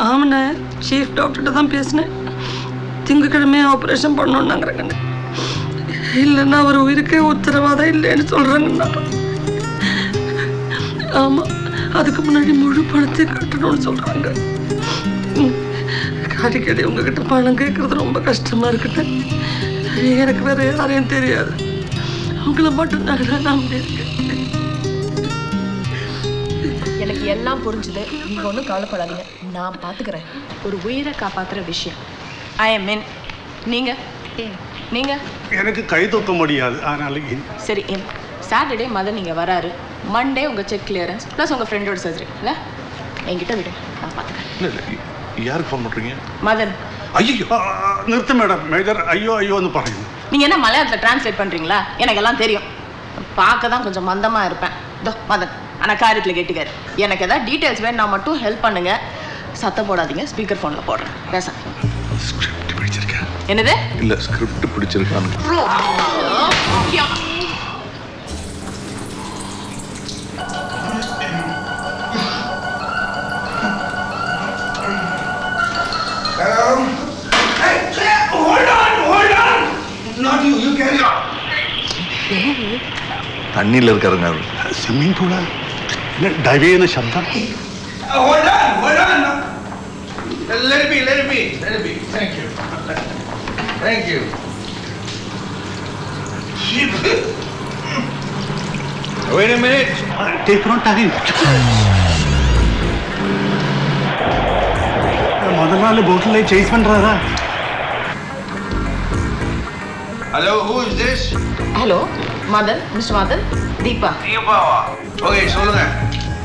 ஆமாண்ணே, சீஃப் டாக்டர்கிட்ட தான் பேசினேன். திங்கக்கிழமையே ஆப்ரேஷன் பண்ணணுன்னாங்கிறேங்கண்ணே. இல்லைன்னா அவர் உயிருக்கே உத்தரவாதம் இல்லைன்னு சொல்கிறாங்கண்ணா. ஆமாம், அதுக்கு முன்னாடி முழு பணத்தை கட்டணும்னு சொல்கிறாங்க. அடிக்கடி உங்ககிட்ட பணம் கேட்குறது ரொம்ப கஷ்டமாக இருக்குண்ணே. எனக்கு வேறு யாரையும் தெரியாது. அவங்கள மட்டும் நான் நம்பியிருக்கேன். எனக்கு எல்லாம் புரிஞ்சுது. நீங்கள் ஒன்றும் கவலைப்படாதீங்க, நான் பார்த்துக்கிறேன். ஒரு உயிரை காப்பாற்றுற விஷயம். ஐ எம் இன். நீங்கள் எனக்கு கை தூக்க முடியாது. அதனால சரி, இன். சாட்டர்டே மதன் நீங்கள் வராரு. மண்டே உங்கள் செக் கிளியரன்ஸ் ப்ளஸ் உங்கள் ஃப்ரெண்டோட சர்ஜரி. இல்லை என்கிட்ட விடு, நான் பார்த்துக்கிறேன். யாருக்கு ஃபோன் பண்ணுறீங்க? மதன். ஐயோ நிறுத்து மேடம். மேஜர் ஐயோ ஐயோன்னு பாருங்க. நீங்கள் என்ன மலையாளத்தில் டிரான்ஸ்லேட் பண்ணுறீங்களா? எனக்கு எல்லாம் தெரியும். பார்க்க தான் கொஞ்சம் மந்தமாக இருப்பேன். இதோ மதன், ஆனால் காரியத்தில் கேட்டுக்காரு. எனக்கு எதாவது டீட்டெயில்ஸ் வேணும்னா மட்டும் ஹெல்ப் பண்ணுங்க. சத்தம் போடாதீங்க, ஸ்பீக்கர் ஃபோனில் போடுறேன். பேச. ஸ்கிரிப்ட் பிடிச்சிருக்கேன். என்னது? இல்லை, ஸ்கிரிப்ட் பிடிச்சிருக்கான்னு. தண்ணியில் இருக்காருங்க. ஸ்விம்மிங் பூலா இல்லை டைவ் ചെയ്യുന്ന ശബ്ദം? Thank you. Wait a minute. Take your time. முதல் நாள் போட்டில் சேஸ் பண்ணுறாரா? Hello, who is this? Hello, Madan. Mister Madan. Deepa. தீபாவா? ஓகே, சொல்லுங்க.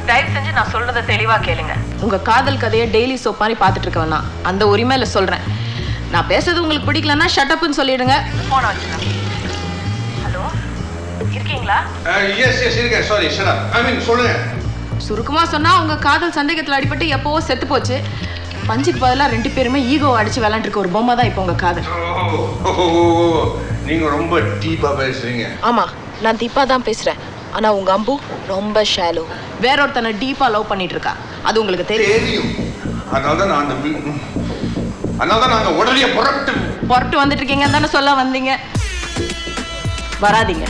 தயவு செஞ்சு நான் சொல்றதை தெளிவாக கேளுங்க. உங்கள் காதல் கதையை டெய்லி சோப் மாதிரி பார்த்துட்டு இருக்க வேணாம். அந்த உரிமையில் சொல்கிறேன். நான் பேசுறது உங்களுக்கு பிடிக்கலன்னா ஷட்டப்புன்னு சொல்லிடுங்க. ஃபோனை வச்சுருங்க. ஹலோ, இருக்கீங்களா? எஸ் இருக்கேன். Sorry, shut up. ஐ மீன் சொல்லுங்க. சுருக்கமாக சொன்னால் உங்கள் காதல் சந்தேகத்தில் அடிபட்டு எப்போவோ செத்து போச்சு. பஞ்சுக்கு பதிலாக 2 பேருமே ஈகோ அடிச்சு விளாண்டுருக்க ஒரு பொம்மை தான் இப்போ உங்கள் காதல். நீங்கள் ரொம்ப டீப்பாக பேசுறீங்க. ஆமாம், நான் தீபா தான் பேசுகிறேன். ஆனால் உங்கள் அம்பு ரொம்ப ஷாலோ. வேற ஒருத்தனை டீப்பாக லவ் பண்ணிட்டு இருக்கா. அது உங்களுக்கு தெரியும். அதனால தான் நாங்கள் உடனே புறட்டு வந்துட்டு இருக்கீங்க தானே சொல்ல வந்தீங்க. வராதிங்க,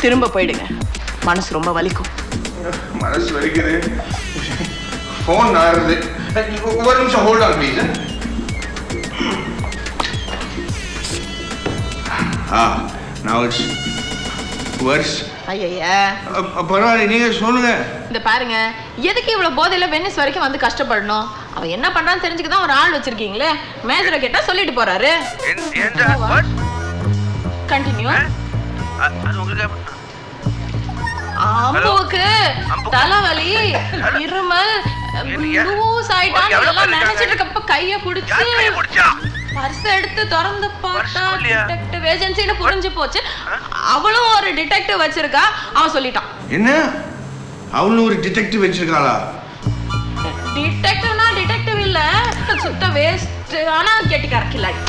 திரும்ப போயிடுங்க. மனசு ரொம்ப வலிக்கும். மனசு வலிக்குது. ஃபோன் ஆறுது. ஒரு நிமிஷம் hold on please. now it's worse. ஐயா, பரவாயில்ல, நீங்க சொல்லுங்க. இந்த பாருங்க, எதுக்கு இவ்வளவு போதையில வெனிஸ் வரைக்கும் வந்து கஷ்டப்படணும்? அவன் என்ன பண்றான்னு தெரிஞ்சுக்க தான் ஒரு ஆள் வச்சிருக்கீங்களே. மேஜரை கேட்டா சொல்லிட்டு போறாரு. கண்டினியூ. அம்புக்கு தலைவலி, இருமல், லூஸ் ஆயிட்டான்னு எல்லாம் நினைச்சிட்டு இருக்கப்ப கைய பிடிச்சு பர்ஸ் எடுத்து திறந்து பார்த்தா டிடெக்டிவ் ஏஜென்சின்னு புரிஞ்சு போச்சு. அவளும் ஒரு டிடெக்டிவ் வச்சிருக்கா. அவன் சொல்லிட்டான். என்ன? அவளும் ஒரு டிடெக்டிவ் வச்சிருக்காளா? டிடெக்டிவ்னா டிடெக்டிவ் இல்ல, சுத்த வேஸ்ட். ஆனா கெட்டிக்கார கில்லாடி.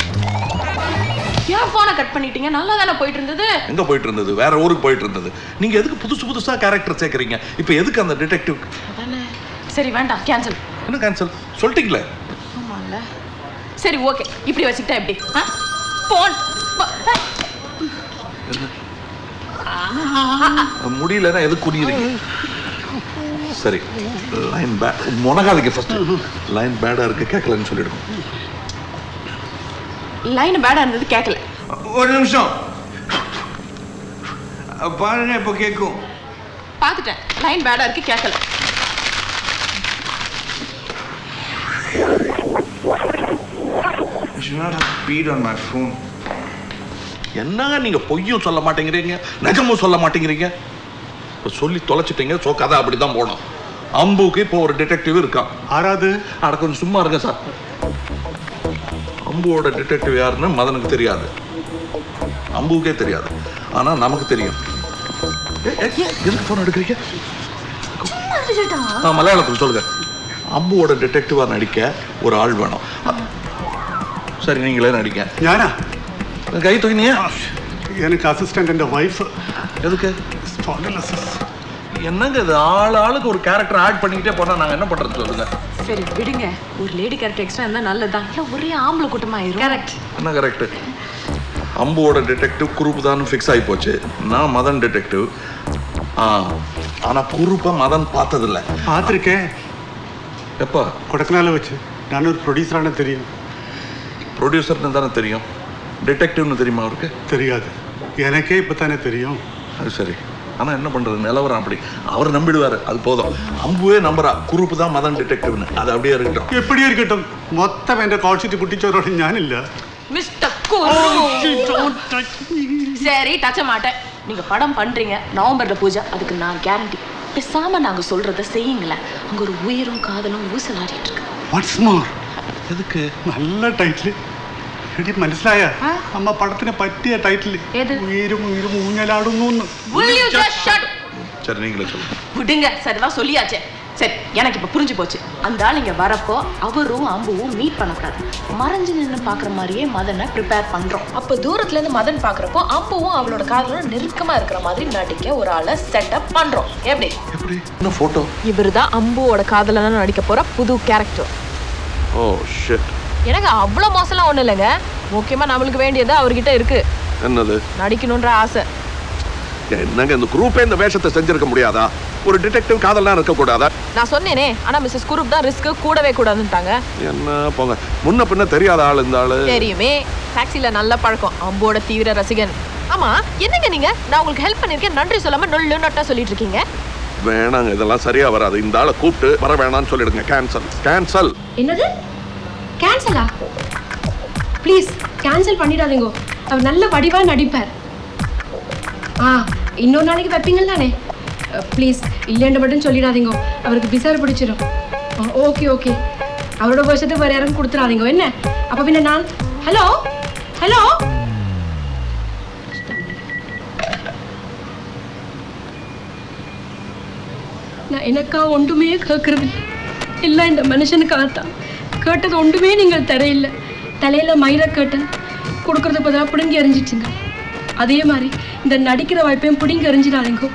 ஏன் போனை கட் பண்ணிட்டீங்க? நல்லா தானே போயிட்டு இருந்தது. எங்க போயிட்டு இருந்தது? வேற ஊருக்கு போயிட்டு இருந்தது. நீங்க எதுக்கு புதுசா கேரக்டர் சேர்க்கறீங்க? இப்போ எதுக்கு அந்த டிடெக்டிவ்? சரி வேண்டாம், கேன்சல். என்ன கேன்சல் சொல்லிட்டீங்களே? ஆமால. சரி ஓகே, இப்படி வச்சுக்கிட்டா எப்படி? போன் முடியலன்னா எது குனியுறீங்க? சரி, லைன் பேட் முனகாதீங்க. ஃபர்ஸ்ட் லைன் பேடா இருக்கு, கேட்கலன்னு சொல்லிடுங்க. லைன் பேடா இருந்தது, கேட்கல. ஒரு நிமிஷம் பாருங்க, இப்போ கேட்கும். பார்த்துட்டேன், லைன் பேடா இருக்கு, கேட்கல. I should not have peed on my phone. என்னங்க நீங்க பொய்யும் சொல்ல மாட்டேங்கிறீங்க, நிஜமும் சொல்ல மாட்டேங்கிறீங்க. இப்போ சொல்லி தொலைச்சிட்டீங்க. ஸோ கதை அப்படி தான் போனோம். அம்புக்கு இப்போ ஒரு டிடெக்டிவ் இருக்கான். ஆறாவது அட கொஞ்சம் சும்மா இருங்க சார். அம்புவோட டிடெக்டிவ் யாருன்னு மதனுக்கு தெரியாது, அம்புக்கே தெரியாது. ஆனால் நமக்கு தெரியும். எதுக்கு ஃபோன் எடுக்கிறீங்க? மலையாளத்தில் சொல்லுங்க. அம்புவோட டிடெக்டிவாக நடிக்க ஒரு ஆள் வேணும். சரி, நீங்களே நடிக்க. ഞാനാ கை தூக்கினியா? எனக்கு அசிஸ்டன்ட் என் வைஃப். எதுக்கு? என்னங்க இது? ஆளுக்கு ஒரு கேரக்டர் ஆட் பண்ணிக்கிட்டே போனால் நாங்கள் என்ன பண்ணுறது சொல்லுங்க. சரி விடுங்க, ஒரு லேடி கேரக்டர் எக்ஸ்ட்ரா இருந்தா நல்லதுதான். இல்ல ஒரே ஆம்பளை கூட்டமாயிரும். கரெக்ட். என்ன கரெக்ட்? அம்புவோட டிடெக்டிவ் குரூப் தான் ஃபிக்ஸ் ஆகி போச்சு. நான் மதன் டிடெக்டிவ். ஆனா குரூப்பை மதன் பார்த்ததில்ல. பார்த்துருக்கேன். எப்போ? கொடைக்கானல வச்சு. நான் ஒரு ப்ரொடியூசரான தெரியும். ப்ரொடியூசர்னு தானே தெரியும், டிடெக்டிவ்னு தெரியுமா அவருக்கு? தெரியாது, எனக்கே இப்போ தானே தெரியும். அது சரி. ஆனால் என்ன பண்ணுறது, நிலவரம் அப்படி. அவர் நம்பிடுவார், அது போதும். அம்புவே நம்புறா குரூப் தான் மதன் டிடெக்டிவ்னு. அது அப்படியே இருக்கட்டும். எப்படியே இருக்கட்டும். மொத்தம் എൻ്റെ കോൾ ഷീറ്റ് കുട്ടിച്ചോരോട് ഞാനില്ല. மிஸ்டர் சரி, டச்ச மாட்டேன். நீங்க படம் பண்றீங்க, நவம்பர்ல பூஜை, அதுக்கு நான் கேரண்டி. பேசாம நாங்க சொல்றத செய்யுங்களேன். அங்க ஒரு உயிரும் காதலும் ஊசலாடிட்டு இருக்கு. What's more? எதுக்கு? നല്ല ടൈറ്റിൽ. എടി മനസ്സിലായ? അമ്മ പടത്തിന് പറ്റിയ ടൈറ്റിൽ. ഉയരും ഉയരും ഊഞ്ഞലാടുന്നു. சரி, நீங்களே சொல்லுங்க. விடுங்க, சரிதான் சொல்லியாச்சே. சரி, எனக்கு இப்ப புரிஞ்சு போச்சு. அந்த ஆள் இங்க வரப்போ அவரும் அம்புவும் மீட் பண்ணக்கூடாது. மறைஞ்சு நின்று பாக்குற மாதிரியே மதனை ப்ரிப்பேர் பண்றோம். அப்ப தூரத்துல இருந்து மதன் பாக்குறப்போ அம்புவும் அவளோட காதலும் நெருக்கமா இருக்கிற மாதிரி நடிக்க ஒரு ஆளை செட்டப் பண்றோம். எப்படி? என்ன போட்டோ? இவருதான் அம்புவோட காதலனா நடிக்க போற புது கேரக்டர். Oh shit. எனக்கு அவ்வளவு மோசம்லாம் ஒண்ணு இல்லைங்க. முக்கியமா நம்மளுக்கு வேண்டியது அவர்கிட்ட இருக்கு. என்னது? நடிக்கணும்ன்ற ஆசை. என்னங்க இந்த குரூப்பே இந்த வேஷத்தை செஞ்சிருக்க முடியாதா? ஒரு டிடெக்டிவ் காதல்லாம் இருக்க கூடாதா? நான் சொன்னேனே, ஆனா மிஸ்ஸஸ் குரூப் தான் ரிஸ்க் கூடவே கூடாதுன்ட்டாங்க. என்ன போங்க, முன்ன பின்ன தெரியாத ஆள் இந்த ஆளு. தெரியுமே, டாக்ஸில நல்ல பழக்கம், அம்போட தீவிர ரசிகன். ஆமா, என்னங்க நீங்க, நான் உங்களுக்கு ஹெல்ப் பண்ணிருக்கேன், நன்றி சொல்லாம நொல்லு நொட்டா சொல்லிட்டு இருக்கீங்க. வேணாங்க, இதெல்லாம் சரியா வராது. இந்த ஆளை கூப்பிட்டு வர வேணாம்னு சொல்லிடுங்க. கேன்சல். கேன்சல். என்னது? கேன்சலா? ப்ளீஸ் கேன்சல் பண்ணிடாதீங்க. அவர் நல்ல வடிவா நடிப்பார். இன்னொரு நாளைக்கு வைப்பீங்கள் தானே? ப்ளீஸ் இல்லைன்ற மட்டும் சொல்லிடாதீங்க. அவருக்கு பிசார் பிடிச்சிடும். ஓகே ஓகே, அவரோட வருஷத்துக்கு வேறு யாரும் கொடுத்துடாதீங்க. என்ன அப்போ பின்ன நான்? ஹலோ ஹலோ, நான் எனக்கா ஒன்றுமே கேட்கறது இல்லை, இந்த மனுஷனுக்காகத்தான். கேட்டது ஒன்றுமே நீங்கள் தரையில்லை. தலையில் மயிரை கேட்டேன், கொடுக்கறது பதிலாக பிடுங்கி எறிஞ்சிச்சுங்க. அதே மாதிரி இந்த நடிக்கிற வாய்ப்பையும் பிடுங்கி எறிஞ்சிடாதீங்க.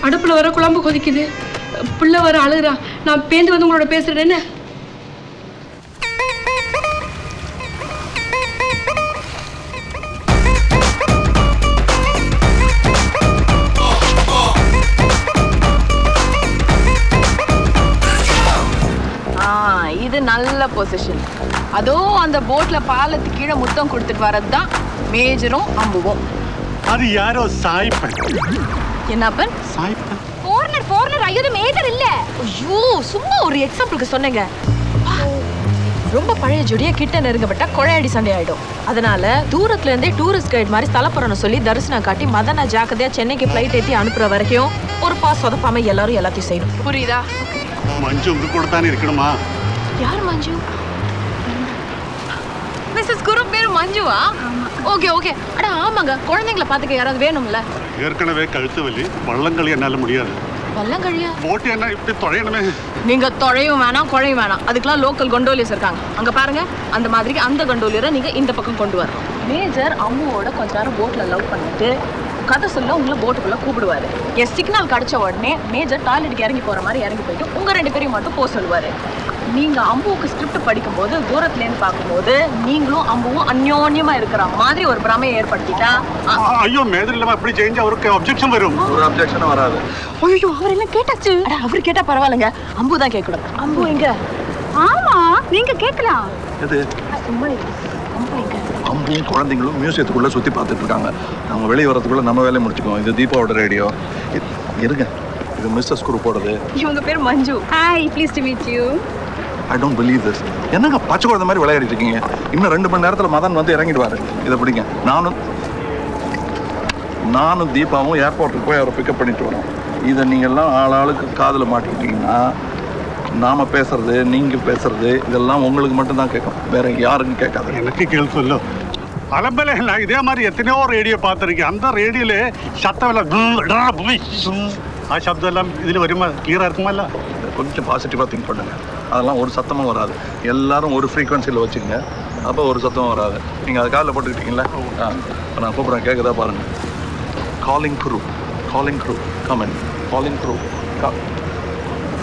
அடுப்பில் வர குழம்பு கொதிக்குது, பிள்ளை வர அழுகிறா, நான் பேந்து வந்து உங்களோட பேசுகிறேன். என்ன? இது நல்ல பொசிஷன். அதோ அந்த போட்ல பாலத்து கீழே முத்தம் கொடுத்துட்டு வரதுதான் மேஜரும் அம்புவும். அது யாரோ சாய்ப்பன். என்னப்பன்? சாய்ப்பன். ஃபாரினர். ஐயோ, மேஜர் இல்ல. ஐயோ, சும்மா ஒரு எக்ஸாம்பிளுக்கு சொன்னேங்க. ரொம்ப பழைய ஜோடியா கிட்ட நெருங்கப்பட்டா கொழையடி சண்டை ஆயிடும். அதனால தூரத்துல இருந்தே டூரிஸ்ட் கைட் மாதிரி தலப்புறன்னு சொல்லி தரிசனம் காட்டி மதனை ஜாக்கிரதையா சென்னைக்கு ஃபிளைட் ஏற்றி அனுப்புற வரைக்கும் ஒரு பாஸ் சொதப்பாம எல்லாரும் எல்லாத்தையும் செய்யணும். புரியுதா? மஞ்சு உங்க கூட தானே இருக்கணுமா? யார் மஞ்சு? மிஸ்ஸஸ் குரு பேரு மஞ்சுவா? Okay okay. அட ஆமாங்க, குழந்தைங்களை பார்த்துக்க யாராவது வேணும்ல. ஏற்கனவே கழுத்து வலி, வள்ளங்களி என்னால முடியாது. வள்ளங்கழியா? போட்டு என்ன இப்படி தொழையணுமே. நீங்க தொழையும் வேணாம், குழையும் வேணாம். அதுக்கெல்லாம் லோக்கல் கொண்டோலியர்ஸ் இருக்காங்க. அங்க பாருங்க, அந்த மாதிரி அந்த கொண்டோலியரை நீங்க இந்த பக்கம் கொண்டு வரணும். மேஜர் அம்முவோட கொஞ்ச நேரம் போட்ல லவ் பண்ணிட்டு கதை சொல்ல உங்களை போட்டுக்குள்ள கூப்பிடுவாரு. என் சிக்னல் கிடைச்ச உடனே மேஜர் டாய்லெட்டுக்கு இறங்கி போற மாதிரி இறங்கி போயிட்டு உங்க 2 பேரையும் மட்டும் போக சொல்லுவாரு. நீங்க அம்புவுக்கு ஸ்கிரிப்ட் படிக்கும்போது தூரத்துல இருந்து பார்க்கும்போது நீங்களும் அம்புவும் அந்யோன்யமா இருக்கிற மாதிரி ஒரு பிரமையை ஏற்படுத்திட்டா. ஐயோ, மேஜர் இல்லாம அப்படி சேஞ்ச் அவருக்கு அப்ஜெக்ஷன் வரும். ஒரு அப்ஜெக்ஷன் வராது. ஐயோ, அவர் எல்லாம் கேட்டாச்சு. அவர் கேட்டா பரவாயில்லைங்க, அம்பு தான் கேட்கணும். அம்பு எங்க? ஆமா, நீங்க கேட்கலாம். எது? சும்மா இருக்கு. அம்பு எங்க? அம்பும் குழந்தைங்களும் மியூசியத்துக்குள்ள சுத்தி பார்த்துட்டு இருக்காங்க. அவங்க வெளியே வரதுக்குள்ள நம்ம வேலையை முடிச்சுக்கோம். இது தீபாவோட ரேடியோ. இருங்க, இது மிஸ்ஸஸ் குரூப்போடது. இவங்க பேர் Manju. Hi, pleased to meet you. I don't believe this. என்னங்க பச்சை குழந்தை மாதிரி விளையாடிட்டு இருக்கீங்க? இன்னும் 2 மணி நேரத்தில் மதன் வந்து இறங்கிடுவாரு. இதை பிடிங்க. நானும் தீபாவும் ஏர்போர்ட்டுக்கு போய் அவரை பிக்கப் பண்ணிட்டு வரோம். இதை நீங்கள்லாம் ஆளுக்கு காதில் மாட்டிக்கிட்டீங்கன்னா நாம பேசுறது நீங்க பேசுறது இதெல்லாம் உங்களுக்கு மட்டும்தான் கேட்கும், வேற யாருக்கும் கேட்காது. எனக்கு கேள்வி சொல்லு. அலம்பல நான் இதே மாதிரி எத்தனையோ ரேடியோ பார்த்துருக்கேன். அந்த ரேடியோல சத்தம் ஆ சப்தம் எல்லாம் இதில் வருமா? கிளியராக இருக்குமா? கொஞ்சம் பாசிட்டிவாக திங்க் பண்ணுங்க. அதெல்லாம் ஒரு சத்தமும் வராது. எல்லாரும் ஒரு ஃப்ரீக்வன்சியில் வச்சுக்கோங்க, அப்போ ஒரு சத்தமும் வராது. நீங்கள் அதை காலில் போட்டுக்கிட்டீங்களா? நான் கூப்பிட்றேன், கேட்குதா பாருங்கள். Calling crew, calling crew, comment, calling crew.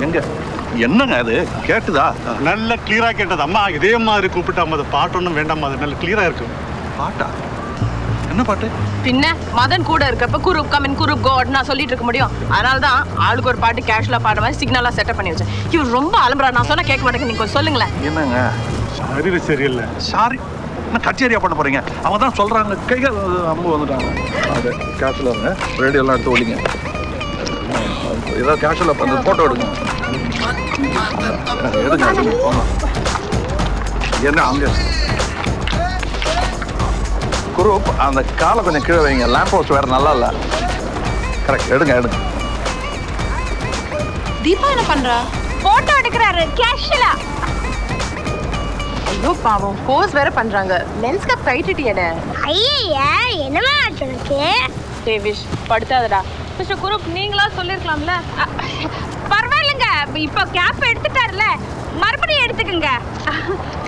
எங்கே என்னங்க அது கேட்டுதா? நல்ல கிளியரா கேட்டது. அம்மா இதே மாதிரி கூப்பிட்டாம அது பாட்டு ஒன்றும் வேண்டாம், அது நல்ல கிளியரா இருக்கும். பாட்டா? என்ன பாட்டு? பின்ன மதன் கூட இருக்கப்ப குரூப் கமின் குரூப் கோட் நான் சொல்லிட்டு இருக்க முடியும். அதனால தான் ஆளுக்கு ஒரு பாட்டு கேஷுவலா பாடுற மாதிரி சிக்னலா செட்டப் பண்ணி வச்சேன். இவர் ரொம்ப அலம்புறா, நான் சொன்னா கேட்க மாட்டேங்க. நீங்க கொஞ்சம் சொல்லுங்களேன். என்னங்க சரி சரியில்லை. சாரி, என்ன கச்சேரியா பண்ண போறீங்க? அவங்க தான் சொல்றாங்க கைகள் அம்பு வந்துட்டாங்க. அது கேஷுவலா இருங்க, ரேடியோ எல்லாம் எடுத்து ஒழிங்க. ஏதாவது கேஷுவலா பண்ண போட்டோ எடுங்க. எடுங்க போங்க. என்ன அங்க குரூப் அந்த காலை கொஞ்சம் கீழே வைங்க. லேம்ப் ஹவுஸ் வேற நல்லா இல்லை. கரெக்ட், எடுங்க எடுங்க. தீபா என்ன பண்றா? போட்டோ எடுக்கிறாரு கேஷுவலா. ஐயோ பாவம், போஸ் வேற பண்றாங்க. லென்ஸ் கப் கைட்டிட்டியேனே. ஐயா என்னமா உனக்கு? தேவிஷ் படுத்தாதடா. மிஸ்டர் குரூப் நீங்களா சொல்லிருக்கலாம்ல. பரவாயில்லைங்க, இப்போ கேப் எடுத்துட்டாருல, மறுபடியும் எடுத்துக்கங்க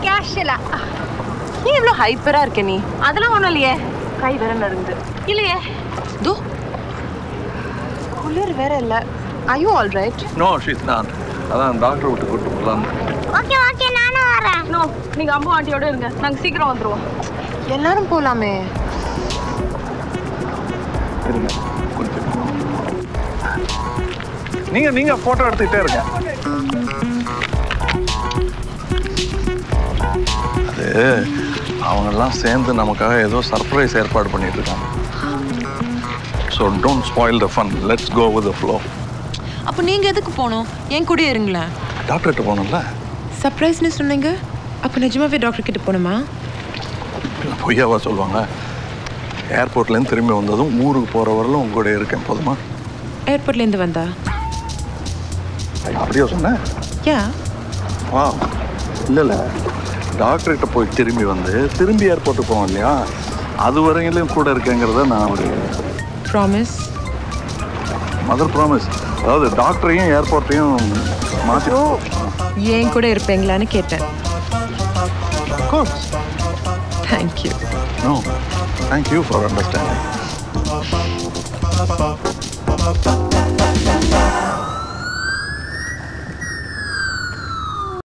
கேஷுவலா. நீ இவ்வளோ ஹைப்பரா இருக்க நீ? அதெல்லாம் ஒன்றும் இல்லையே. கை வேற நடுங்குது. இல்லையே. தோ குளிர் வேற இல்லை. Are you all right? No, she's not. அதான் டாக்டர் விட்டு கூட்டு போகலாம். ஓகே ஓகே, நானும் வரேன். நோ, நீங்க அம்மா ஆண்டியோட இருங்க, நாங்க சீக்கிரம் வந்துருவோம். எல்லாரும் போலாமே. இருங்க கொஞ்சம். நீங்க போட்டோ எடுத்துக்கிட்டே இருங்க. அது அவங்கெல்லாம் சேர்ந்து நமக்காக ஏதோ சர்ப்ரைஸ் ஏற்பாடு பண்ணிட்டு இருக்காங்க. So don't spoil the fun, let's go with the flow. அப்போ நீங்க எதுக்கு போகணும்? என் கூட இருங்களேன். டாக்டர்கிட்ட போகணும்ல. சர்ப்ரைஸ்னு சொன்னீங்க, அப்போ நிஜமாவே டாக்டர் கிட்ட போகணுமா? பொய்யாவா சொல்லுவாங்க? ஏர்போர்ட்லேருந்து திரும்பி வந்ததும் ஊருக்கு போகிற வரலும் உங்க கூட இருக்கேன், போதுமா? ஏர்போர்ட்லேருந்து வந்தா? அப்படியே சொன்னேன். யா வா. இல்லை டாக்டர்கிட்ட போய் திரும்பி வந்து திரும்பி ஏர்போர்ட்டுக்கு போவோம் இல்லையா, அது வரையிலும் கூட இருக்கேங்கிறத நான் ஒரு ப்ராமிஸ். Mother promise. அதாவது டாக்டரையும் ஏர்போர்ட்டையும் மாற்றி ஏன் கூட இருப்பீங்களான்னு கேட்டேன். Thank you. No, thank you for understanding.